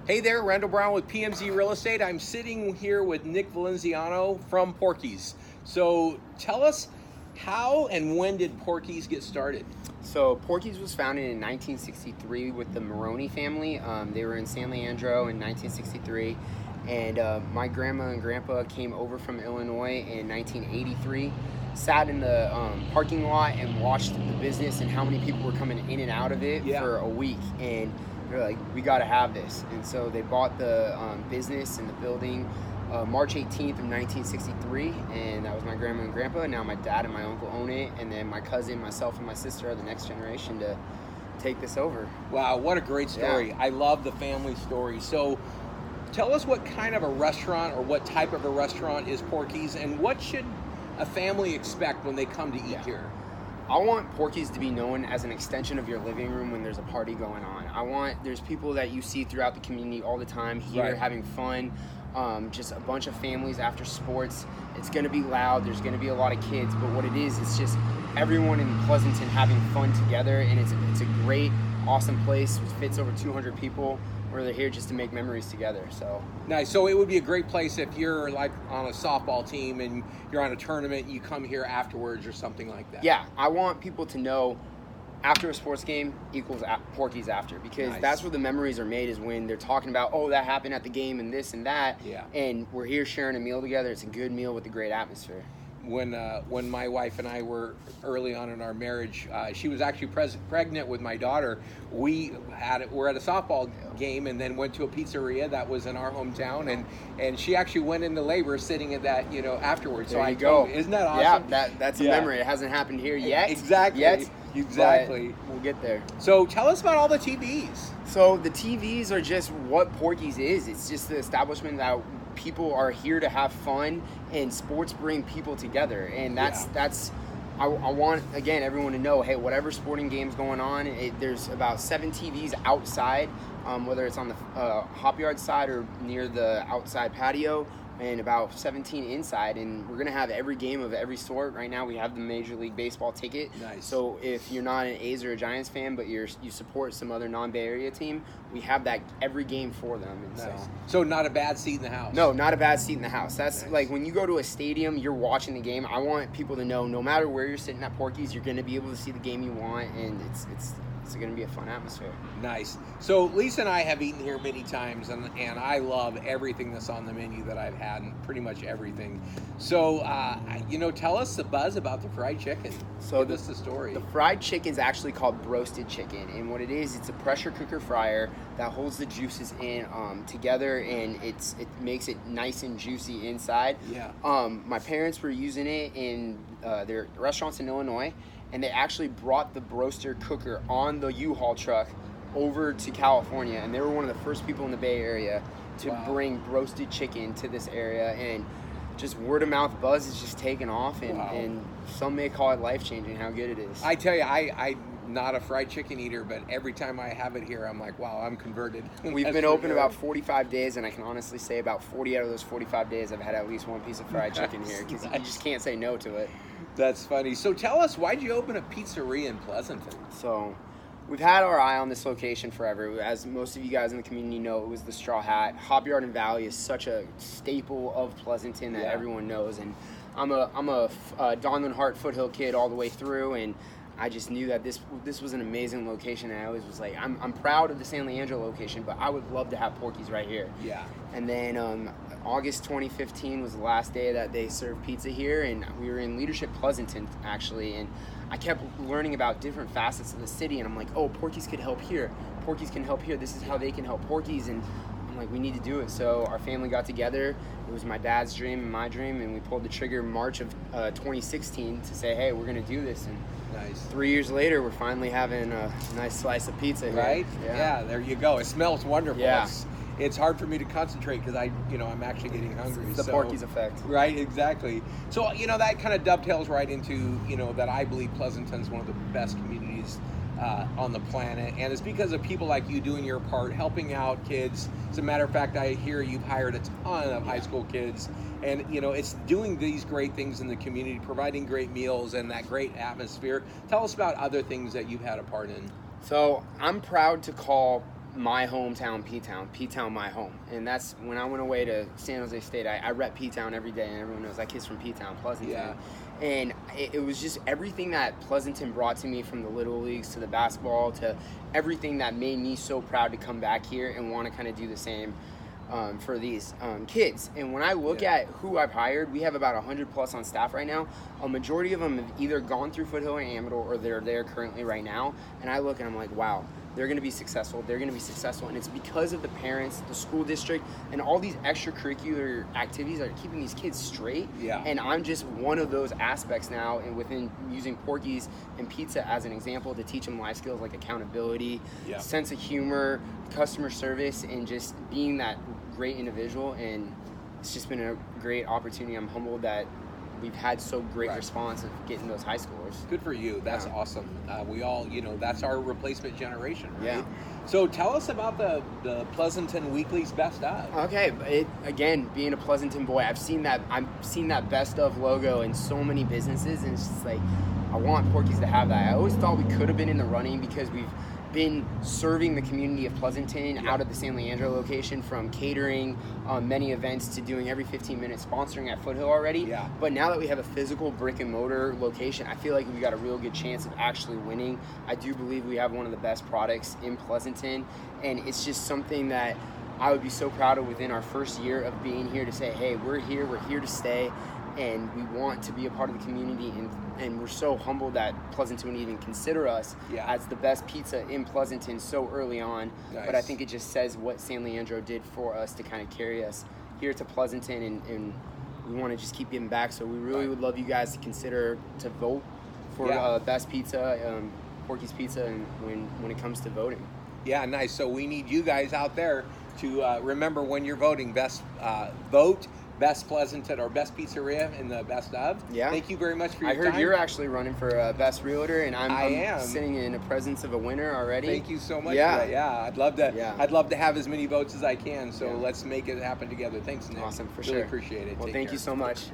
Hey there, Randall Brown with PMZ Real Estate. I'm sitting here with Nick Valenziano from Porky's. So tell us, how and when did Porky's get started? So Porky's was founded in 1963 with the Maroney family. They were in San Leandro in 1963, and my grandma and grandpa came over from Illinois in 1983, sat in the parking lot and watched the business and how many people were coming in and out of it for a week, and they're like, we got to have this. And so they bought the business and the building March 18th of 1963, and that was my grandma and grandpa. Now my dad and my uncle own it, and then my cousin, myself, and my sister are the next generation to take this over. Wow, what a great story. Yeah. I love the family story. So tell us what kind of a restaurant or what type of a restaurant is Porky's, and what should a family expect when they come to eat here? I want Porky's to be known as an extension of your living room when there's a party going on. There's people that you see throughout the community all the time here having fun. Just a bunch of families after sports. It's going to be loud. There's going to be a lot of kids, but what it is, it's just everyone in Pleasanton having fun together, and it's a great, awesome place. It fits over 200 people where they're here just to make memories together. So nice. So it would be a great place if you're like on a softball team and you're on a tournament, you come here afterwards or something like that. Yeah, I want people to know after a sports game equals Porky's after, because that's where the memories are made, is when they're talking about, oh, that happened at the game and this and that, and we're here sharing a meal together. It's a good meal with a great atmosphere. When my wife and I were early on in our marriage, she was actually pregnant with my daughter. We're at a softball game and then went to a pizzeria that was in our hometown, and she actually went into labor sitting at that, afterwards. There so you go. Isn't that awesome? Yeah, that's a memory. It hasn't happened here yet. Exactly. We'll get there. So tell us about all the TVs. So the TVs are just what Porky's is. It's just the establishment that people are here to have fun, and sports bring people together. And I want, again, everyone to know, hey, whatever sporting game's going on, there's about 7 TVs outside, whether it's on the hop yard side or near the outside patio, and about 17 inside, and we're going to have every game of every sort. Right now we have the Major League Baseball ticket. Nice. So if you're not an A's or a Giants fan, but you support some other non-Bay Area team, we have that every game for them. And nice. So not a bad seat in the house. No, not a bad seat in the house. That's like when you go to a stadium, you're watching the game. I want people to know, no matter where you're sitting at Porky's, you're going to be able to see the game you want, and it's going to be a fun atmosphere. Nice. So Lisa and I have eaten here many times, and I love everything that's on the menu that I've had, and pretty much everything. So, tell us the buzz about the fried chicken. So give us the story. The fried chicken is actually called broasted chicken, and what it is, it's a pressure cooker fryer that holds the juices in together, and it makes it nice and juicy inside. Yeah. My parents were using it in their restaurants in Illinois, and they actually brought the broaster cooker on the U-Haul truck over to California, and they were one of the first people in the Bay Area to bring broasted chicken to this area, and just word of mouth buzz is just taken off, and some may call it life-changing how good it is. I tell you, I'm not a fried chicken eater, but every time I have it here, I'm like, wow, I'm converted. We've been open about 45 days, and I can honestly say about 40 out of those 45 days I've had at least one piece of fried chicken here, because you just can't say no to it. That's funny. So tell us, why'd you open a pizzeria in Pleasanton? So we've had our eye on this location forever. As most of you guys in the community know, it was the Straw Hat. Hop Yard and Valley is such a staple of Pleasanton that everyone knows. And I'm a Donlin Hart Foothill kid all the way through, and I just knew that this was an amazing location, and I always was like, I'm proud of the San Leandro location, but I would love to have Porky's right here. Yeah. And then August 2015 was the last day that they served pizza here, and we were in Leadership Pleasanton, actually, and I kept learning about different facets of the city, and I'm like, oh, Porky's could help here. Porky's can help here. This is how they can help Porky's, and I'm like, we need to do it. So our family got together. It was my dad's dream and my dream, and we pulled the trigger in March of 2016 to say, hey, we're going to do this. And nice. 3 years later, we're finally having a nice slice of pizza here. Right? Yeah, there you go. It smells wonderful. Yeah. It's hard for me to concentrate because I'm actually getting hungry. It's the Porky's effect. Right, exactly. So, that kind of dovetails right into, that I believe Pleasanton's one of the best communities on the planet, and it's because of people like you doing your part, helping out kids. As a matter of fact, I hear you've hired a ton of high school kids, and it's doing these great things in the community, providing great meals and that great atmosphere. Tell us about other things that you've had a part in. So I'm proud to call my hometown, P-Town, my home. And that's when I went away to San Jose State. I rep P-Town every day, and everyone knows that kid's from P-Town, Pleasanton. Yeah. And it was just everything that Pleasanton brought to me, from the little leagues to the basketball to everything, that made me so proud to come back here and want to kind of do the same for these kids. And when I look at who I've hired, we have about 100 plus on staff right now. A majority of them have either gone through Foothill or Amador, or they're there currently right now. And I look and I'm like, wow, they're going to be successful. They're going to be successful. And it's because of the parents, the school district, and all these extracurricular activities that are keeping these kids straight. Yeah. And I'm just one of those aspects now, and within using Porky's and Pizza as an example to teach them life skills like accountability, sense of humor, customer service, and just being that great individual. And it's just been a great opportunity. I'm humbled that we've had so great response of getting those high schoolers. Good for you. That's awesome. We all, that's our replacement generation, right? Yeah. So tell us about the Pleasanton Weekly's Best Of. Okay, again, being a Pleasanton boy, I've seen that Best Of logo in so many businesses, and it's just like, I want Porky's to have that. I always thought we could have been in the running because we've been serving the community of Pleasanton out of the San Leandro location, from catering many events to doing every 15 minutes sponsoring at Foothill already. Yeah. But now that we have a physical brick and mortar location, I feel like we got a real good chance of actually winning. I do believe we have one of the best products in Pleasanton, and it's just something that I would be so proud of within our first year of being here, to say, hey, we're here to stay, and we want to be a part of the community, and we're so humbled that Pleasanton would even consider us as the best pizza in Pleasanton so early on. Nice. But I think it just says what San Leandro did for us to kind of carry us here to Pleasanton, and we want to just keep giving back. So we really would love you guys to consider to vote for best pizza, Porky's Pizza, and when it comes to voting. Yeah, nice. So we need you guys out there to remember, when you're voting, vote Best Pleasanton or Best Pizzeria in the Best Of. Yeah. Thank you very much for your time. I heard you're actually running for Best Realtor, and I I'm am sitting in the presence of a winner already. Thank you so much for that. Yeah, I'd love to. Yeah. I'd love to have as many votes as I can. So let's make it happen together. Thanks, Nick. Awesome, for really sure. Appreciate it. Well, Take thank care. you so much.